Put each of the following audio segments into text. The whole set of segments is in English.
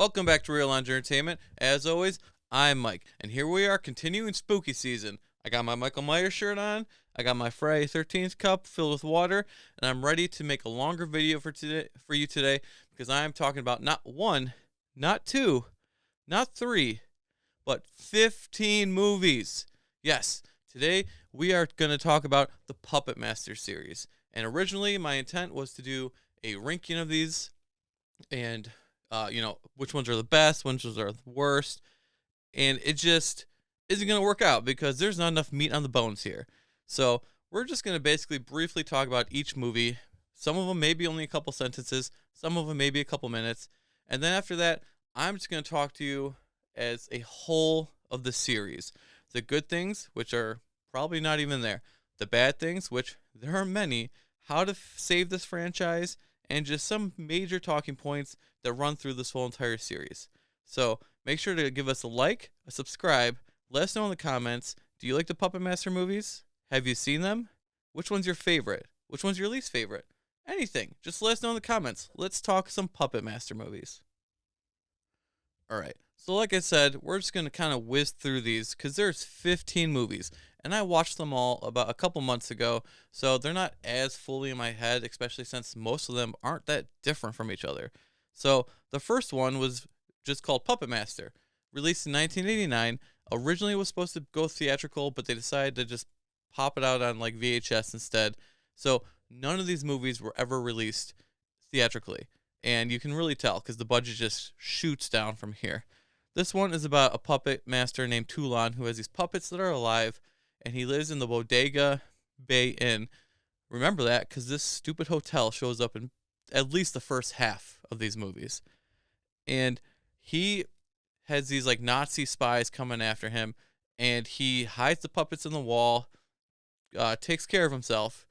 Welcome back to Real Lounge Entertainment. As always, I'm Mike, and here we are continuing spooky season. I got my Michael Myers shirt on, I got my Friday 13th cup filled with water, and I'm ready to make a longer video for you today because I am talking about not one, not two, not three, but 15 movies. Yes, today we are going to talk about the Puppet Master series. And originally, my intent was to do a ranking of these and which ones are the best, which ones are the worst, and it just isn't going to work out because there's not enough meat on the bones here. So we're just going to basically briefly talk about each movie. Some of them maybe only a couple sentences, some of them maybe a couple minutes, and then after that, I'm just going to talk to you as a whole of the series. The good things, which are probably not even there. The bad things, which there are many. How to save this franchise, and just some major talking points that run through this whole entire series. So make sure to give us a like, a subscribe, let us know in the comments, do you like the Puppet Master movies? Have you seen them? Which one's your favorite? Which one's your least favorite? Anything. Just let us know in the comments. Let's talk some Puppet Master movies. Alright, so like I said, we're just going to kind of whiz through these because there's 15 movies. And I watched them all about a couple months ago, so they're not as fully in my head, especially since most of them aren't that different from each other. So the first one was just called Puppet Master, released in 1989. Originally it was supposed to go theatrical, but they decided to just pop it out on like VHS instead. So none of these movies were ever released theatrically, and you can really tell because the budget just shoots down from here. This one is about a puppet master named Toulon who has these puppets that are alive, and he lives in the Bodega Bay Inn. Remember that because this stupid hotel shows up in at least the first half of these movies. And he has these like Nazi spies coming after him, and he hides the puppets in the wall, takes care of himself,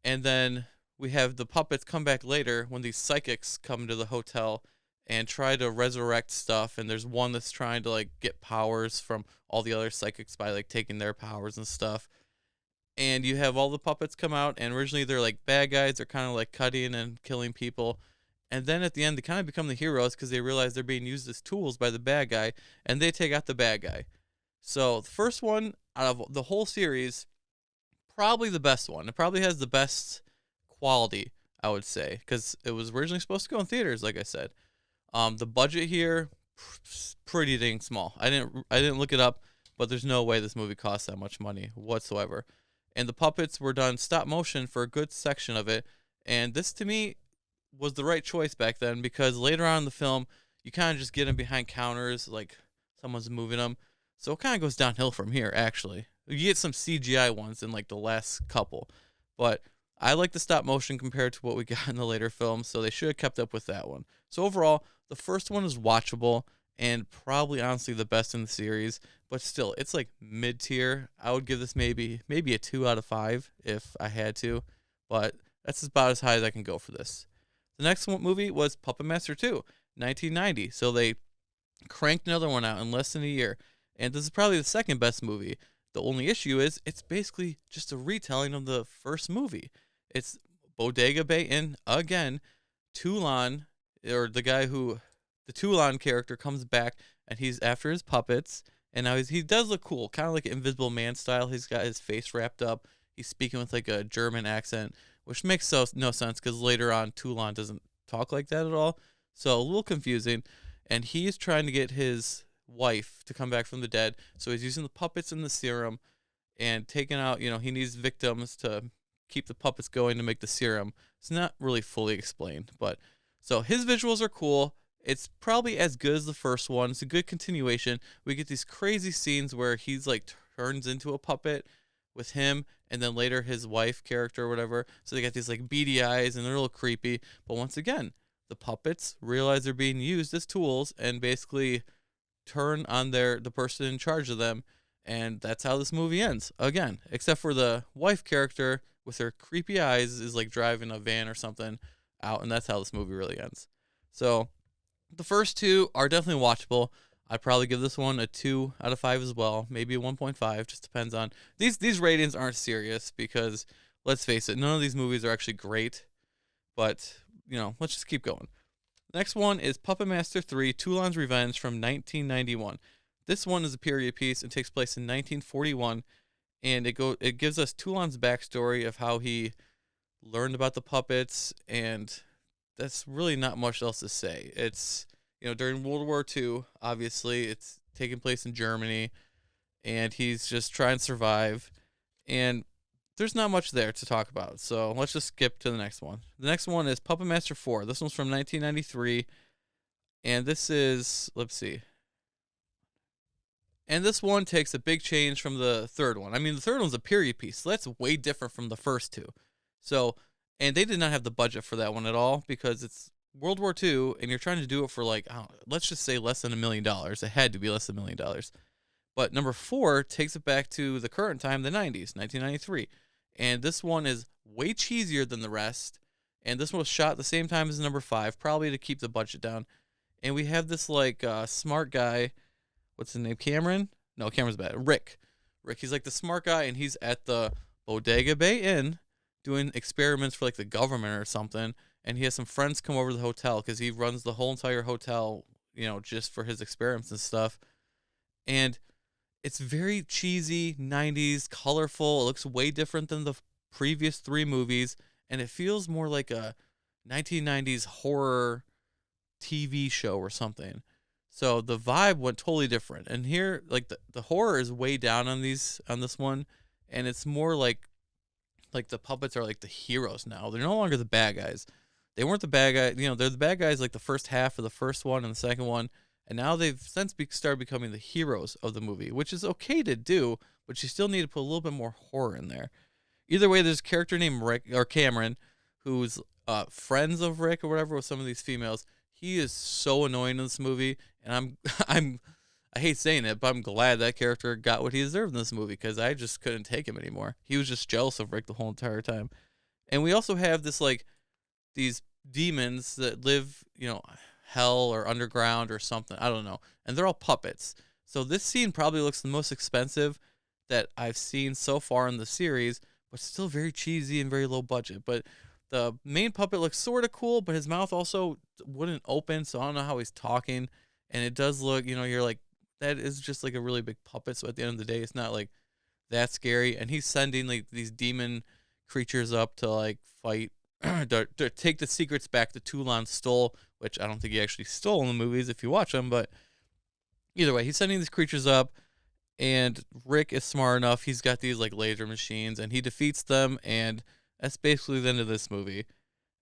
and then we have the puppets come back later when these psychics come to the hotel and try to resurrect stuff, and there's one that's trying to like get powers from all the other psychics by like taking their powers and stuff. And you have all the puppets come out, and originally they're like bad guys, they're kind of like cutting and killing people, and then at the end they kind of become the heroes because they realize they're being used as tools by the bad guy, and they take out the bad guy. So the first one out of the whole series, probably the best one. It probably has the best quality, I would say, because it was originally supposed to go in theaters, like I said. The budget here, pretty dang small. I didn't look it up, but there's no way this movie costs that much money whatsoever. And the puppets were done stop motion for a good section of it, and this to me was the right choice back then because later on in the film, you kind of just get them behind counters, like someone's moving them. So it kind of goes downhill from here, actually. You get some CGI ones in like the last couple, but I like the stop motion compared to what we got in the later films, so they should have kept up with that one. So overall, the first one is watchable and probably honestly the best in the series, but still, it's like mid-tier. I would give this maybe a 2 out of 5 if I had to, but that's about as high as I can go for this. The next movie was Puppet Master 2, 1990, so they cranked another one out in less than a year, and this is probably the second best movie. The only issue is it's basically just a retelling of the first movie. It's Bodega Bay Inn again. Toulon, or the Toulon character comes back and he's after his puppets. And now he does look cool, kind of like Invisible Man style. He's got his face wrapped up. He's speaking with like a German accent, which makes no sense because later on Toulon doesn't talk like that at all. So a little confusing. And he's trying to get his wife to come back from the dead. So he's using the puppets and the serum and taking out, he needs victims to keep the puppets going to make the serum. It's not really fully explained, but so his visuals are cool. It's probably as good as the first one. It's a good continuation. We get these crazy scenes where he's like turns into a puppet with him and then later his wife character or whatever. So they got these like beady eyes and they're a little creepy. But once again, the puppets realize they're being used as tools and basically turn on the person in charge of them. And that's how this movie ends. Again, except for the wife character with her creepy eyes is like driving a van or something out, and that's how this movie really ends. So the first two are definitely watchable. I'd probably give this one a 2 out of 5 as well, maybe a 1.5, just depends on these ratings aren't serious because let's face it, none of these movies are actually great, but let's just keep going. Next one is Puppet Master 3 Toulon's Revenge from 1991. This one is a period piece and takes place in 1941, and it gives us Toulon's backstory of how he learned about the puppets, and that's really not much else to say. It's, during World War II, obviously, it's taking place in Germany, and he's just trying to survive, and there's not much there to talk about. So let's just skip to the next one. The next one is Puppet Master 4. This one's from 1993, and this is, let's see. And this one takes a big change from the third one. I mean, the third one's a period piece, so that's way different from the first two. So, and they did not have the budget for that one at all because it's World War II, and you're trying to do it for like, I don't know, let's just say less than $1 million. It had to be less than $1 million. But number 4 takes it back to the current time, the 90s, 1993. And this one is way cheesier than the rest. And this one was shot at the same time as number 5, probably to keep the budget down. And we have this like smart guy. What's his name? Cameron? No, Cameron's bad. Rick. He's like the smart guy, and he's at the Bodega Bay Inn doing experiments for like the government or something. And he has some friends come over to the hotel because he runs the whole entire hotel, just for his experiments and stuff. And it's very cheesy, 90s, colorful. It looks way different than the previous 3 movies, and it feels more like a 1990s horror TV show or something. So the vibe went totally different. And here, like the horror is way down on this one, and it's more like the puppets are like the heroes now. They're no longer the bad guys. They weren't the bad guys. They're the bad guys like the first half of the first one and the second one. And now they've since started becoming the heroes of the movie, which is okay to do, but you still need to put a little bit more horror in there. Either way, there's a character named Rick or Cameron, who's friends of Rick or whatever with some of these females. He is so annoying in this movie, and I hate saying it, but I'm glad that character got what he deserved in this movie because I just couldn't take him anymore. He was just jealous of Rick the whole entire time. And we also have these demons that live, hell or underground or something. I don't know. And they're all puppets. So this scene probably looks the most expensive that I've seen so far in the series, but still very cheesy and very low budget. But the main puppet looks sort of cool, but his mouth also wouldn't open, so I don't know how he's talking. And it does look, you're like, that is just like a really big puppet. So at the end of the day, it's not like that scary. And he's sending like these demon creatures up to like fight to take the secrets back that Toulon stole, which I don't think he actually stole in the movies if you watch them, but either way, he's sending these creatures up, and Rick is smart enough. He's got these like laser machines, and he defeats them, and that's basically the end of this movie.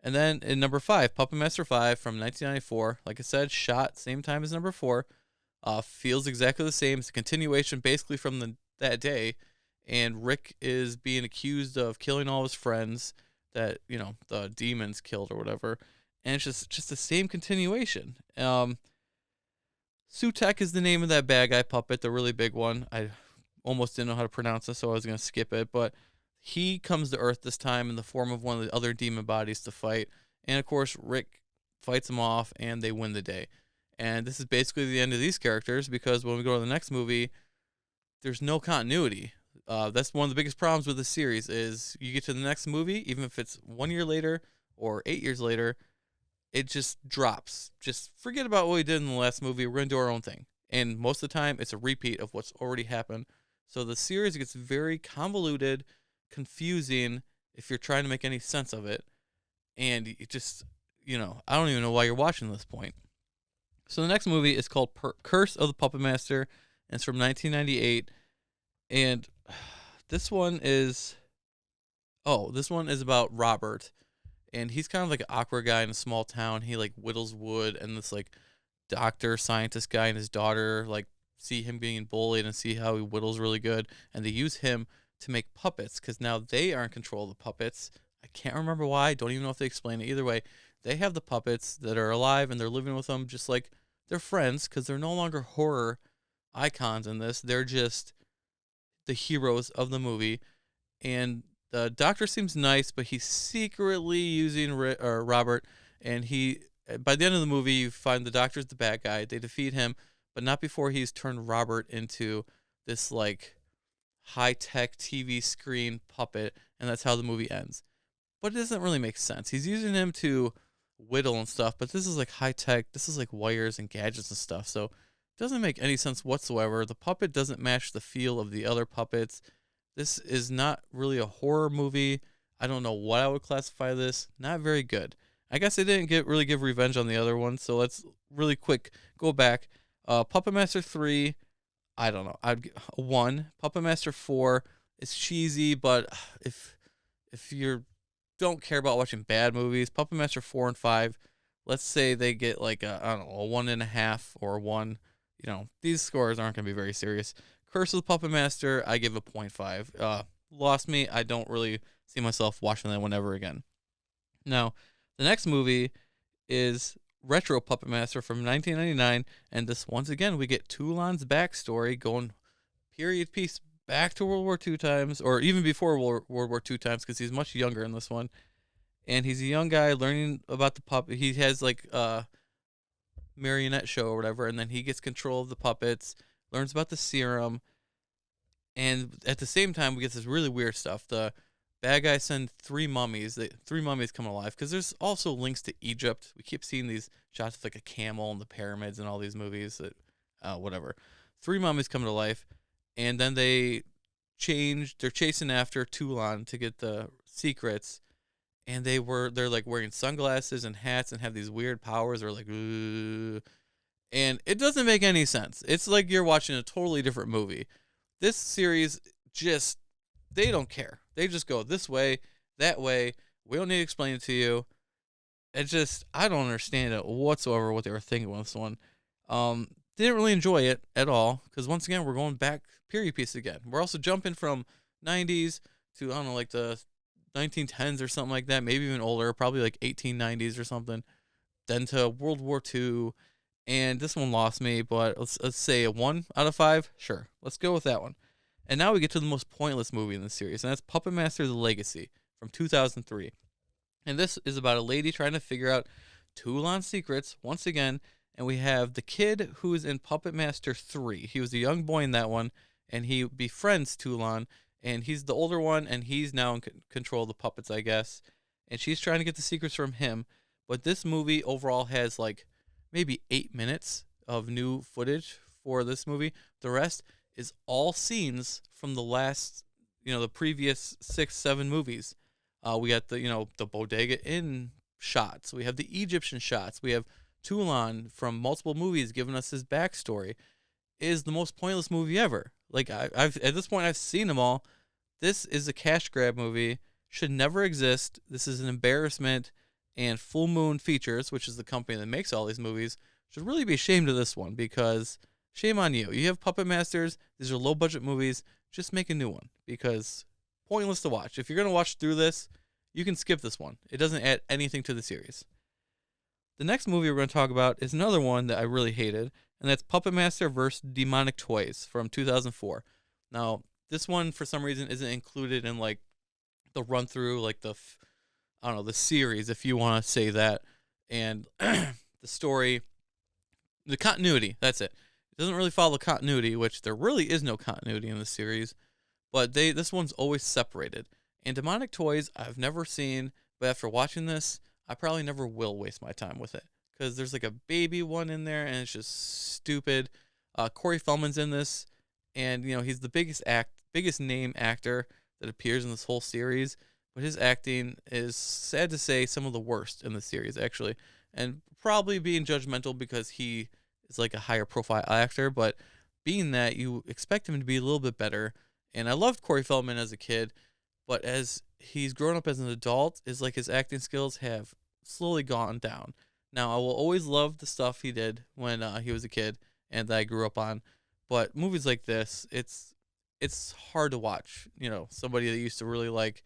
And then in number 5, Puppet Master 5 from 1994, like I said, shot same time as number 4, feels exactly the same. It's a continuation basically from that day, and Rick is being accused of killing all his friends that the demons killed or whatever, and it's just the same continuation. Sutek is the name of that bad guy puppet, the really big one. I almost didn't know how to pronounce it, so I was gonna skip it, but he comes to Earth this time in the form of one of the other demon bodies to fight, and of course Rick fights him off, and they win the day. And this is basically the end of these characters because when we go to the next movie, there's no continuity. That's one of the biggest problems with the series is you get to the next movie, even if it's 1 year later or 8 years later, it just drops. Just forget about what we did in the last movie. We're going to do our own thing. And most of the time, it's a repeat of what's already happened. So the series gets very convoluted, confusing if you're trying to make any sense of it. And it just, I don't even know why you're watching this point. So the next movie is called Curse of the Puppet Master, and it's from 1998. And this one is about Robert, and he's kind of like an awkward guy in a small town. He like whittles wood, and this like doctor scientist guy and his daughter like see him being bullied and see how he whittles really good, and they use him to make puppets because now they are in control of the puppets. I can't remember why. Don't even know if they explain it. Either way, they have the puppets that are alive, and they're living with them just like they're friends because they're no longer horror icons in this. They're just the heroes of the movie, and the doctor seems nice, but he's secretly using Robert, and by the end of the movie, you find the doctor's the bad guy. They defeat him, but not before he's turned Robert into this like high-tech TV screen puppet, and that's how the movie ends. But it doesn't really make sense. He's using him to whittle and stuff, but this is like high tech. This is like wires and gadgets and stuff. So it doesn't make any sense whatsoever. The puppet doesn't match the feel of the other puppets. This is not really a horror movie. I don't know what I would classify this. Not very good. I guess they didn't really give revenge on the other one, so let's really quick go back. Puppet Master 3, I don't know. I'd a 1. Puppet Master 4 is cheesy, but if you don't care about watching bad movies, Puppet Master 4 and 5, let's say they get like a, I don't know, a 1.5 or a 1. These scores aren't going to be very serious. Curse of the Puppet Master, I give a 0.5. Lost me. I don't really see myself watching that one ever again. Now, the next movie is Retro Puppet Master from 1999, and this once again we get Toulon's backstory going period piece back to World War II times, or even before World War II times, because he's much younger in this one, and he's a young guy learning about the puppet. He has like a marionette show or whatever, and then he gets control of the puppets, learns about the serum, and at the same time we get this really weird stuff. The bad guys send three mummies. Three mummies come alive because there's also links to Egypt. We keep seeing these shots of like a camel and the pyramids and all these movies. Whatever. Three mummies come to life, and then they change. They're chasing after Toulon to get the secrets, and they're like wearing sunglasses and hats and have these weird powers. They're like, "Ooh," and it doesn't make any sense. It's like you're watching a totally different movie. This series just, they don't care. They just go this way, that way. We don't need to explain it to you. I don't understand it whatsoever what they were thinking with this one. Didn't really enjoy it at all because once again we're going back period piece again. We're also jumping from 90s to, I don't know, like the 1910s or something like that, maybe even older, probably like 1890s or something. Then to World War II, and this one lost me, but let's say a 1 out of 5. Sure, let's go with that one. And now we get to the most pointless movie in the series, and that's Puppet Master: The Legacy from 2003. And this is about a lady trying to figure out Toulon's secrets once again. And we have the kid who is in Puppet Master 3. He was a young boy in that one, and he befriends Toulon, and he's the older one, and he's now in control of the puppets, I guess. And she's trying to get the secrets from him. But this movie overall has like maybe 8 minutes of new footage for this movie. The rest is all scenes from the last, the previous 6-7 movies. We got the Bodega Inn shots. We have the Egyptian shots. We have Toulon from multiple movies giving us his backstory. It is the most pointless movie ever. Like I've at this point I've seen them all. This is a cash grab movie. Should never exist. This is an embarrassment. And Full Moon Features, which is the company that makes all these movies, should really be ashamed of this one because shame on you. You have Puppet Masters. These are low budget movies. Just make a new one because pointless to watch. If you're going to watch through this, you can skip this one. It doesn't add anything to the series. The next movie we're going to talk about is another one that I really hated, and that's Puppet Master vs. Demonic Toys from 2004. Now, this one, for some reason, isn't included in, like, the run-through, like, the series, if you want to say that. And the story, the continuity, that's it. It doesn't really follow continuity, which there really is no continuity in the series. But this one's always separated. And Demonic Toys, I've never seen, but after watching this, I probably never will waste my time with it. Because there's like a baby one in there, and it's just stupid. Corey Feldman's in this, and he's the biggest name actor that appears in this whole series. But his acting is, sad to say, some of the worst in the series, actually. And probably being judgmental because he is like a higher profile actor, but being that, you expect him to be a little bit better. And I loved Corey Feldman as a kid, but as he's grown up as an adult, is like his acting skills have slowly gone down. Now, I will always love the stuff he did when he was a kid and that I grew up on, but movies like this, it's hard to watch. Somebody that used to really like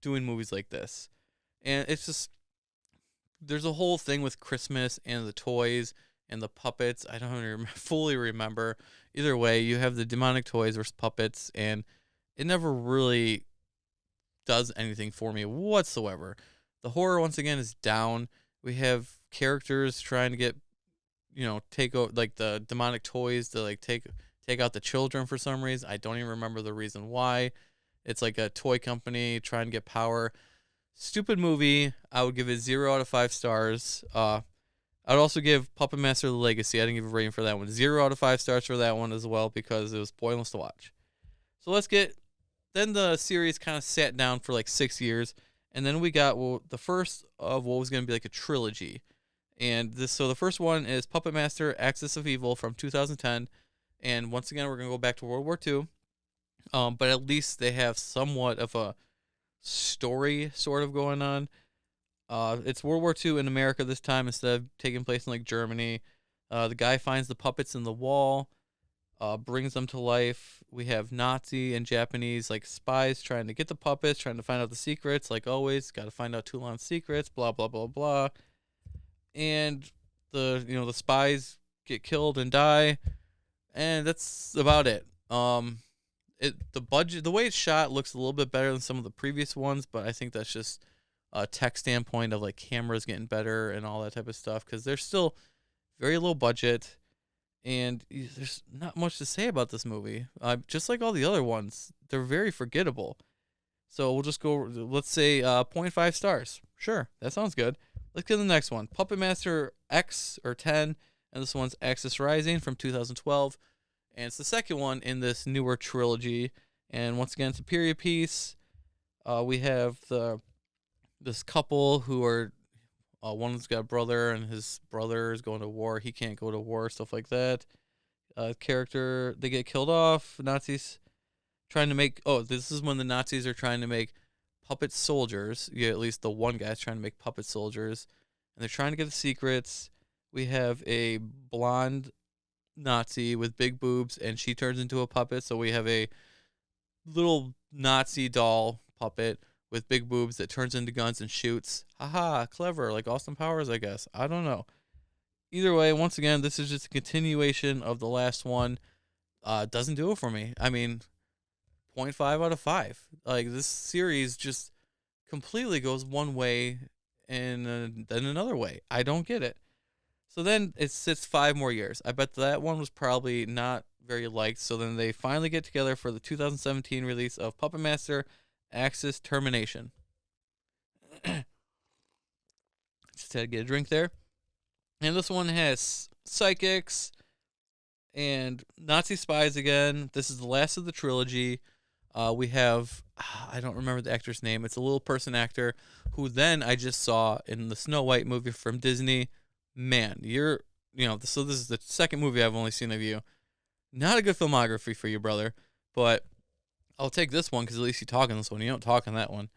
doing movies like this, and it's just, there's a whole thing with Christmas and the toys and the puppets. I don't even fully remember. Either way, you have the Demonic Toys versus puppets, and it never really does anything for me whatsoever. The horror, once again, is down. We have characters trying to get, take over, like the Demonic Toys to like take out the children for some reason. I don't even remember the reason why. It's like a toy company trying to get power. Stupid movie. I would give it 0 out of 5 stars. I'd also give Puppet Master the Legacy. I didn't give a rating for that one. 0 out of 5 stars for that one as well because it was pointless to watch. So let's get. Then the series kind of sat down for like 6 years, and then we got the first of what was going to be like a trilogy. And so the first one is Puppet Master: Axis of Evil from 2010, and once again we're going to go back to World War II. But at least they have somewhat of a story sort of going on. It's World War II in America this time instead of taking place in like Germany. The guy finds the puppets in the wall, brings them to life. We have Nazi and Japanese like spies trying to get the puppets, trying to find out the secrets. Like always, got to find out Toulon's secrets. Blah blah blah blah. And the spies get killed and die, and that's about it. The budget, the way it's shot, looks a little bit better than some of the previous ones, but I think that's just a tech standpoint of like cameras getting better and all that type of stuff because they're still very low budget, and there's not much to say about this movie. Just like all the other ones, they're very forgettable. So we'll just go. Let's say 0.5 stars. Sure, that sounds good. Let's get to the next one. Puppet Master X or 10, and this one's Axis Rising from 2012. And it's the second one in this newer trilogy. And once again, it's a period piece. We have this couple who are one's got a brother, and his brother is going to war. He can't go to war, stuff like that. Character, they get killed off. Nazis trying to make. Oh, this is when the Nazis are trying to make puppet soldiers. Yeah, at least the one guy's trying to make puppet soldiers, and they're trying to get the secrets. We have a blonde Nazi with big boobs, and she turns into a puppet. So we have a little Nazi doll puppet with big boobs that turns into guns and shoots. Haha, clever, like Austin Powers, I guess. I don't know. Either way, once again, this is just a continuation of the last one. Doesn't do it for me. I mean, 0.5 out of 5. Like, this series just completely goes one way and then another way. I don't get it. So then it sits 5 more years. I bet that one was probably not very liked. So then they finally get together for the 2017 release of Puppet Master Axis Termination. Just had to get a drink there. And this one has psychics and Nazi spies again. This is the last of the trilogy. We have, I don't remember the actor's name. It's a little person actor who then I just saw in the Snow White movie from Disney. Man, so this is the second movie I've only seen of you. Not a good filmography for you, brother. But I'll take this one because at least you talk in this one. You don't talk in that one.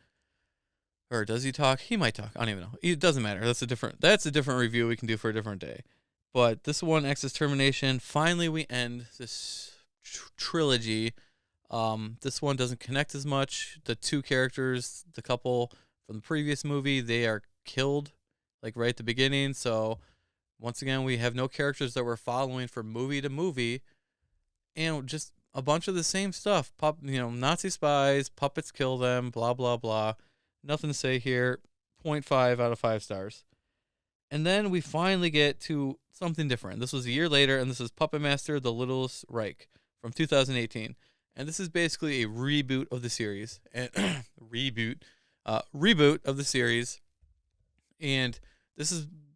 Or does he talk? He might talk. I don't even know. It doesn't matter. That's a different review we can do for a different day. But this one, Axis Termination, finally we end this trilogy. This one doesn't connect as much. The two characters, the couple from the previous movie, they are killed like right at the beginning. So once again, we have no characters that we're following from movie to movie, and just a bunch of the same stuff. Nazi spies, puppets kill them, blah blah blah. Nothing to say here. 0.5 out of 5 stars. And then we finally get to something different. This was a year later, and this is Puppet Master: The Littlest Reich from 2018. And this is basically a reboot of the series. And reboot of the series. And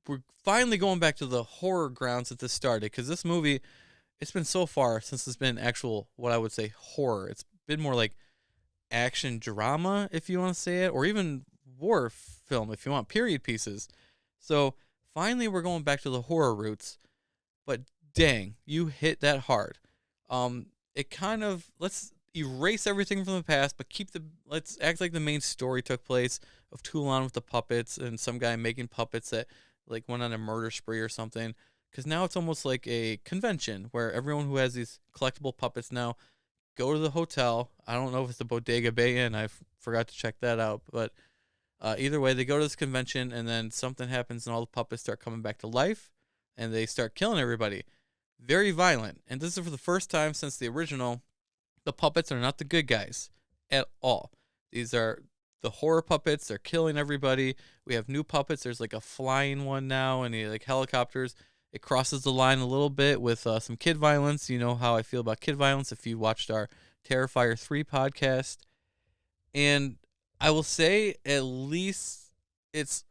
we're finally going back to the horror grounds that this started, because this movie, it's been so far since it's been actual, what I would say, horror. It's been more like action drama, if you want to say it, or even war film, if you want, period pieces. So finally we're going back to the horror roots, but dang, you hit that hard. It kind of, let's erase everything from the past, but let's act like the main story took place of Toulon with the puppets and some guy making puppets that like went on a murder spree or something. Because now it's almost like a convention where everyone who has these collectible puppets now go to the hotel. I don't know if it's the Bodega Bay Inn. I forgot to check that out. But either way, they go to this convention, and then something happens, and all the puppets start coming back to life, and they start killing everybody. Very violent. And this is for the first time since the original. The puppets are not the good guys at all. These are the horror puppets. They're killing everybody. We have new puppets. There's like a flying one now, and like helicopters. It crosses the line a little bit with some kid violence. You know how I feel about kid violence if you watched our Terrifier 3 podcast. And I will say at least it's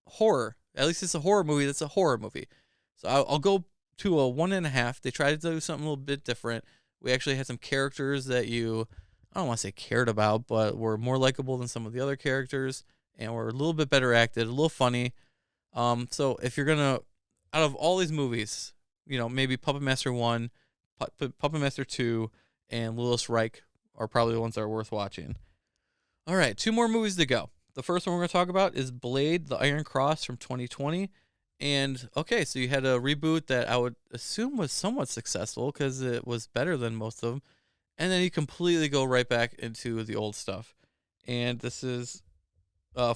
horror. At least it's a horror movie that's a horror movie. So I'll go to a 1.5. They tried to do something a little bit different. We actually had some characters that I don't want to say cared about, but were more likable than some of the other characters and were a little bit better acted, a little funny. So if you're gonna, out of all these movies, maybe Puppet Master 1, Puppet Master 2, and Lewis Reich are probably the ones that are worth watching. All right, two more movies to go. The first one we're going to talk about is Blade: The Iron Cross from 2020. And okay, so you had a reboot that I would assume was somewhat successful because it was better than most of them. And then you completely go right back into the old stuff. And this is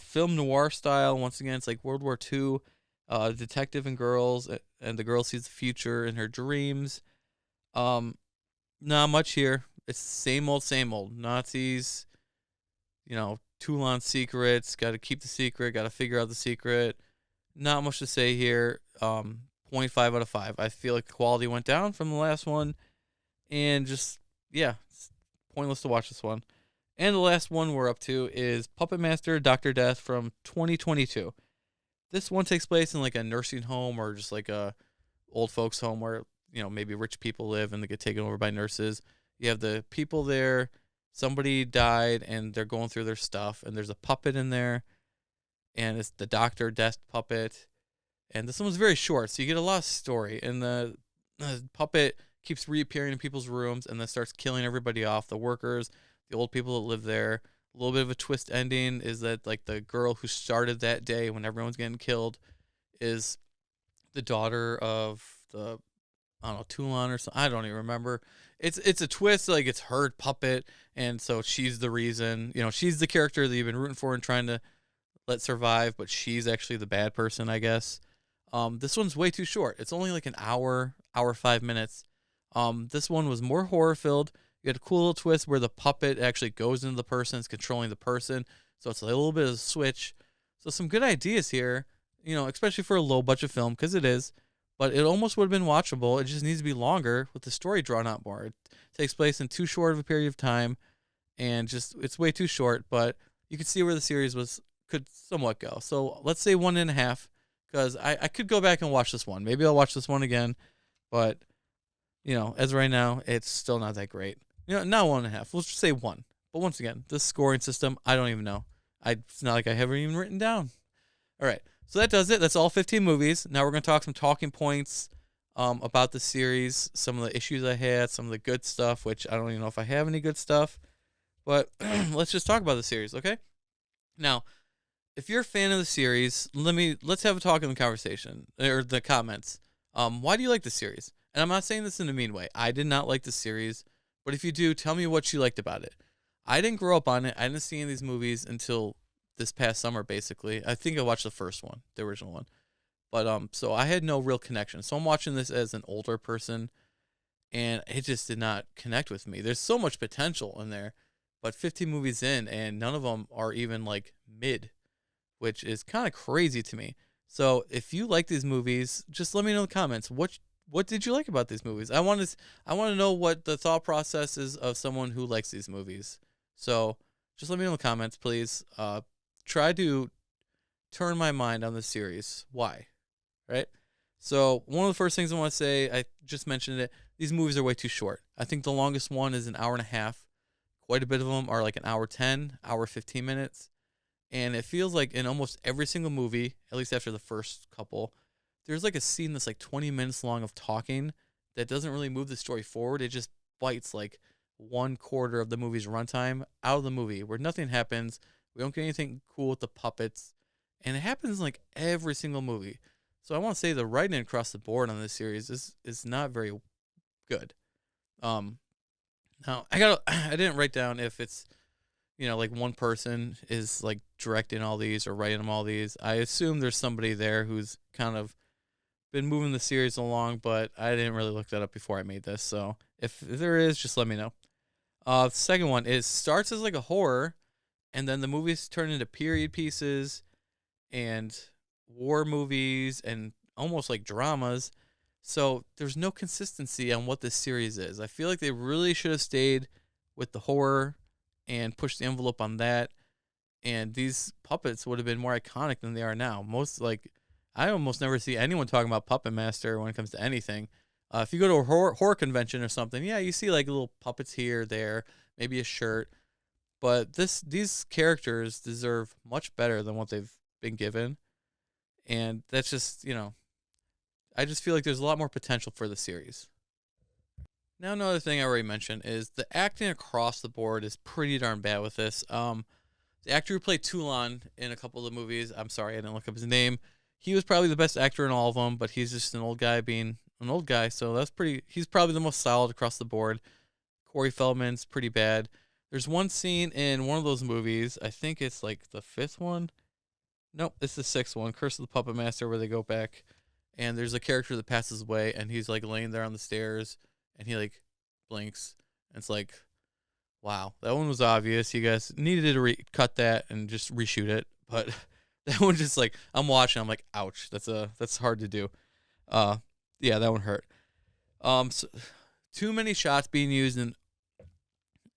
film noir style. Once again, it's like World War II, detective and girls, and the girl sees the future in her dreams. Um, Not much here. It's same old, same old. Nazis, Toulon secrets. Got to keep the secret. Got to figure out the secret. Not much to say here. Zero point 0.5 out of 5. I feel like the quality went down from the last one, and just yeah, it's pointless to watch this one. And the last one we're up to is Puppet Master Doctor Death from 2022. This one takes place in like a nursing home or just like a old folks home where maybe rich people live and they get taken over by nurses. You have the people there. Somebody died and they're going through their stuff, and there's a puppet in there, and it's the Doctor Death puppet. And this one was very short, so you get a lot of story. And the puppet keeps reappearing in people's rooms and then starts killing everybody off, the workers, the old people that live there. A little bit of a twist ending is that like the girl who started that day when everyone's getting killed is the daughter of the, I don't know, Toulon or something. I don't even remember. It's a twist, like it's her puppet, and so she's the reason. She's the character that you've been rooting for and trying to let survive, but she's actually the bad person, I guess. This one's way too short. It's only like an hour 5 minutes. This one was more horror filled. You had a cool little twist where the puppet actually goes into the person, it's controlling the person. So it's a little bit of a switch. So some good ideas here, especially for a low budget film, because it is. But it almost would have been watchable. It just needs to be longer with the story drawn out more. It takes place in too short of a period of time, and just it's way too short. But you could see where the series could somewhat go. So let's say 1.5, because I could go back and watch this one. Maybe I'll watch this one again, but as of right now, it's still not that great. Not 1.5. Let's just say 1. But once again, this scoring system, I don't even know. It's not like I have it even written down. All right, so that does it. That's all 15 movies. Now we're going to talk some talking points about the series, some of the issues I had, some of the good stuff, which I don't even know if I have any good stuff. But let's just talk about the series, okay? Now, if you're a fan of the series, let's have a talk in the conversation or the comments. Why do you like the series? And I'm not saying this in a mean way. I did not like the series, but if you do, tell me what you liked about it. I didn't grow up on it. I didn't see any of these movies until this past summer, basically. I think I watched the first one, the original one. But so I had no real connection. So I'm watching this as an older person, and it just did not connect with me. There's so much potential in there, but 15 movies in, and none of them are even like mid, which is kind of crazy to me. So if you like these movies, just let me know in the comments. What did you like about these movies? I want to know what the thought process is of someone who likes these movies. So just let me know in the comments, please. Try to turn my mind on the series. Why? Right? So one of the first things I want to say, I just mentioned it. These movies are way too short. I think the longest one is an hour and a half. Quite a bit of them are like an hour 10, hour 15 minutes. And it feels like in almost every single movie, at least after the first couple, there's like a scene that's like 20 minutes long of talking that doesn't really move the story forward. It just bites like 1/4 of the movie's runtime out of the movie where nothing happens. We don't get anything cool with the puppets. And it happens in like every single movie. So I want to say the writing across the board on this series is not very good. Um Now I didn't write down if it's like one person is like directing all these or writing them all these. I assume there's somebody there who's kind of been moving the series along, but I didn't really look that up before I made this. So if there is, just let me know. The second one is starts as like a horror, and then the movies turn into period pieces and war movies and almost like dramas. So there's no consistency on what this series is. I feel like they really should have stayed with the horror and pushed the envelope on that. and these puppets would have been more iconic than they are now. I almost never see anyone talking about Puppet Master when it comes to anything. If you go to a horror convention or something, yeah, you see like little puppets here, there, maybe a shirt. But these characters deserve much better than what they've been given, and that's just I just feel like there's a lot more potential for the series. Now, another thing I already mentioned is the acting across the board is pretty darn bad with this. The actor who played Toulon in a couple of the movies, I'm sorry, I didn't look up his name. He was probably the best actor in all of them, but he's just an old guy being an old guy, so he's probably the most solid across the board. Corey Feldman's pretty bad. There's one scene in one of those movies, I think it's like the fifth one. Nope, it's the sixth one, Curse of the Puppet Master, where they go back, and there's a character that passes away, and he's like laying there on the stairs, and he like blinks, and it's like, wow, that one was obvious. You guys needed to cut that and just reshoot it, but that one just like I'm watching, I'm like, ouch, that's hard to do. Uh, yeah, that one hurt. So, too many shots being used in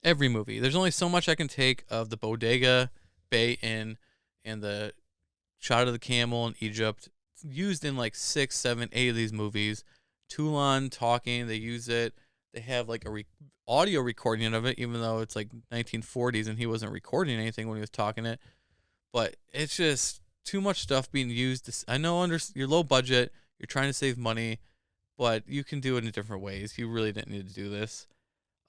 every movie. There's only so much I can take of the Bodega Bay Inn and the shot of the camel in Egypt. It's used in like 6, 7, 8 of these movies. Toulon talking, they use it. They have like a audio recording of it, even though it's like 1940s and he wasn't recording anything when he was talking it. But it's just too much stuff being used. I know you're low budget, you're trying to save money, but you can do it in different ways. You really didn't need to do this.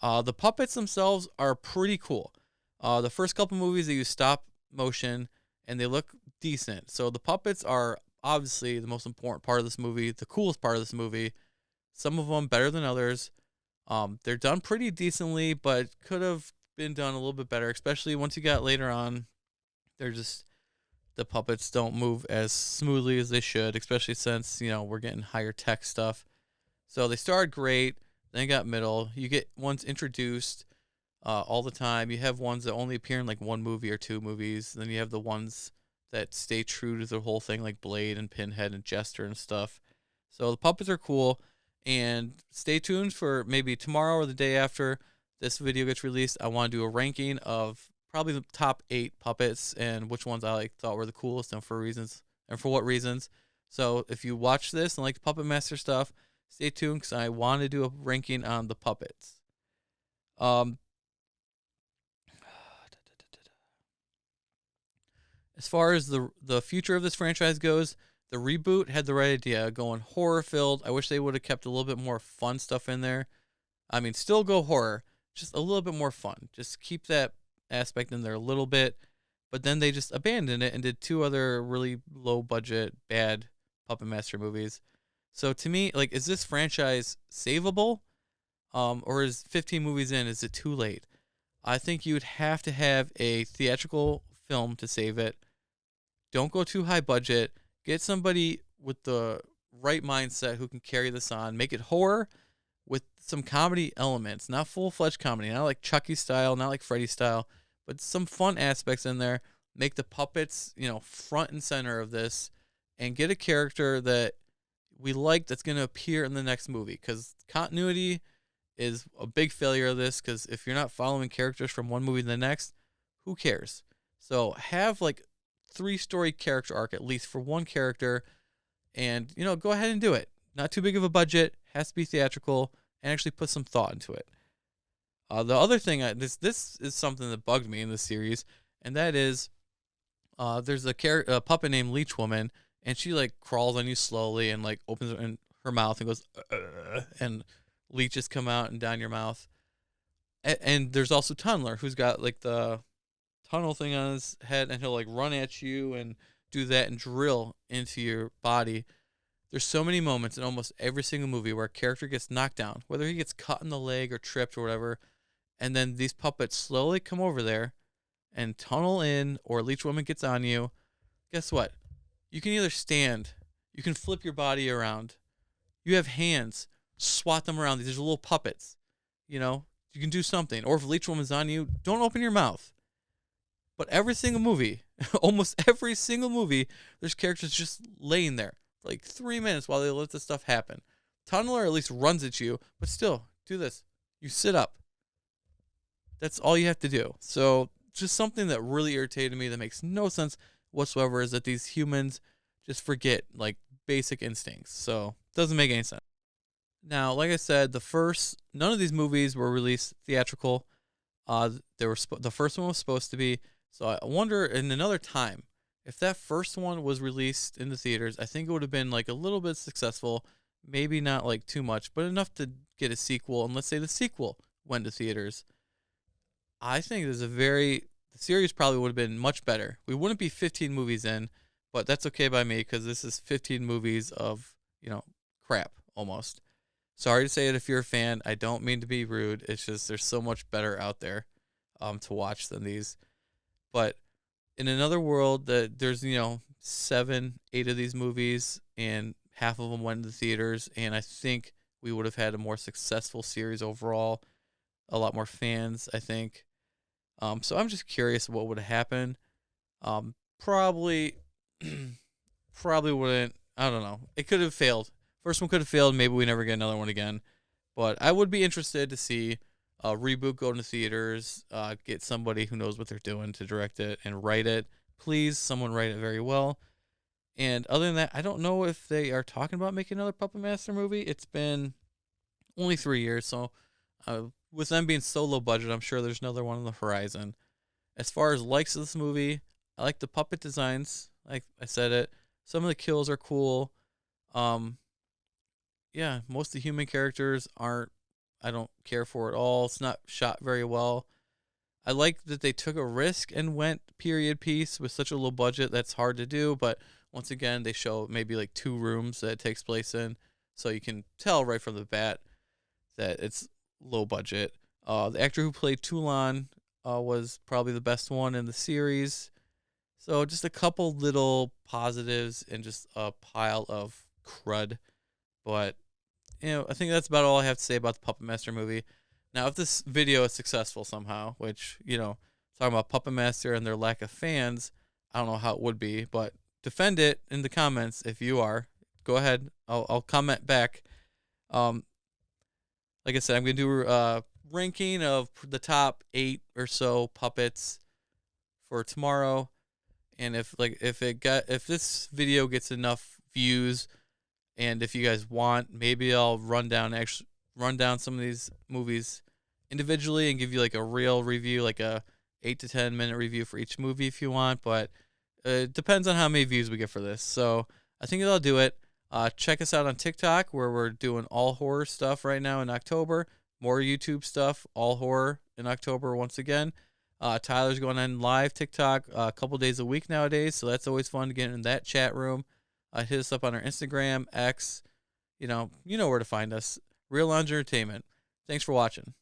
The puppets themselves are pretty cool. The first couple movies they use stop motion and they look decent. So the puppets are obviously the most important part of this movie, the coolest part of this movie. Some of them better than others. They're done pretty decently, but could have been done a little bit better, especially once you got later on. The puppets don't move as smoothly as they should, especially since, we're getting higher tech stuff. So they started great, then got middle. You get ones introduced all the time. You have ones that only appear in like one movie or two movies. Then you have the ones that stay true to the whole thing, like Blade and Pinhead and Jester and stuff. So the puppets are cool. And stay tuned for maybe tomorrow or the day after this video gets released. I want to do a ranking of probably the top 8 puppets and which ones I thought were the coolest and for what reasons. So if you watch this and like the Puppet Master stuff, stay tuned because I want to do a ranking on the puppets. As far as the future of this franchise goes, the reboot had the right idea, going horror filled. I wish they would have kept a little bit more fun stuff in there. I mean, still go horror, just a little bit more fun. Just keep that aspect in there a little bit. But then they just abandoned it and did 2 other really low budget, bad Puppet Master movies. So to me, like, is this franchise savable? Or is 15 movies in, is it too late? I think you would have to have a theatrical film to save it. Don't go too high budget. Get somebody with the right mindset who can carry this on. Make it horror with some comedy elements, not full-fledged comedy, not like Chucky style, not like Freddy style, but some fun aspects in there. Make the puppets, front and center of this, and get a character that we like that's going to appear in the next movie. Because continuity is a big failure of this. Because if you're not following characters from one movie to the next, who cares? So have like 3-story character arc at least for one character, and go ahead and do it. Not too big of a budget, has to be theatrical, and actually put some thought into it. The other thing, this is something that bugged me in this series, and that is there's a puppet named Leech Woman, and she like crawls on you slowly and like opens her mouth and goes and leeches come out and down your mouth. And there's also Tunneler, who's got like the tunnel thing on his head, and he'll like run at you and do that and drill into your body. There's so many moments in almost every single movie where a character gets knocked down, whether he gets cut in the leg or tripped or whatever, and then these puppets slowly come over there and tunnel in, or Leech Woman gets on you. Guess what? You can either stand, you can flip your body around, you have hands, swat them around. These are little puppets. You can do something. Or if Leech Woman's on you, don't open your mouth. But every single movie, almost every single movie, there's characters just laying there for like 3 minutes while they let this stuff happen. Tunneler at least runs at you, but still, do this. You sit up. That's all you have to do. So just something that really irritated me that makes no sense whatsoever is that these humans just forget like basic instincts. So it doesn't make any sense. Now, like I said, none of these movies were released theatrical. The first one was supposed to be. So I wonder in another time if that first one was released in the theaters. I think it would have been like a little bit successful, maybe not like too much, but enough to get a sequel. And let's say the sequel went to theaters. I think the series probably would have been much better. We wouldn't be 15 movies in, but that's okay by me because this is 15 movies of crap almost. Sorry to say it if you're a fan. I don't mean to be rude. It's just there's so much better out there to watch than these. But in another world, there's 7, 8 of these movies, and half of them went to the theaters, and I think we would have had a more successful series overall, a lot more fans, I think. So I'm just curious what would have happened. Probably, probably wouldn't. I don't know. It could have failed. First one could have failed. Maybe we never get another one again. But I would be interested to see a reboot go into theaters. Get somebody who knows what they're doing to direct it and write it. Please, someone write it very well. And other than that, I don't know if they are talking about making another Puppet Master movie. It's been only 3 years, so with them being so low budget, I'm sure there's another one on the horizon. As far as likes of this movie, I like the puppet designs. Like I said it. Some of the kills are cool. Yeah, most of the human characters I don't care for at all. It's not shot very well. I like that they took a risk and went period piece with such a low budget. That's hard to do, but once again, they show maybe like 2 rooms that it takes place in, so you can tell right from the bat that it's low budget. The actor who played Toulon was probably the best one in the series. So just a couple little positives and just a pile of crud. But I think that's about all I have to say about the Puppet Master movie. Now, if this video is successful somehow, which, talking about Puppet Master and their lack of fans, I don't know how it would be, but defend it in the comments if you are. Go ahead. I'll comment back. Like I said, I'm going to do a ranking of the top 8 or so puppets for tomorrow. And if this video gets enough views, and if you guys want, maybe I'll run down some of these movies individually and give you like a real review, like a 8 to 10 minute review for each movie if you want. But it depends on how many views we get for this. So I think that'll do it. Check us out on TikTok, where we're doing all horror stuff right now in October. More YouTube stuff, all horror in October once again. Tyler's going on live TikTok a couple days a week nowadays, so that's always fun to get in that chat room. Hit us up on our Instagram, X. You know where to find us. Real Lounge Entertainment. Thanks for watching.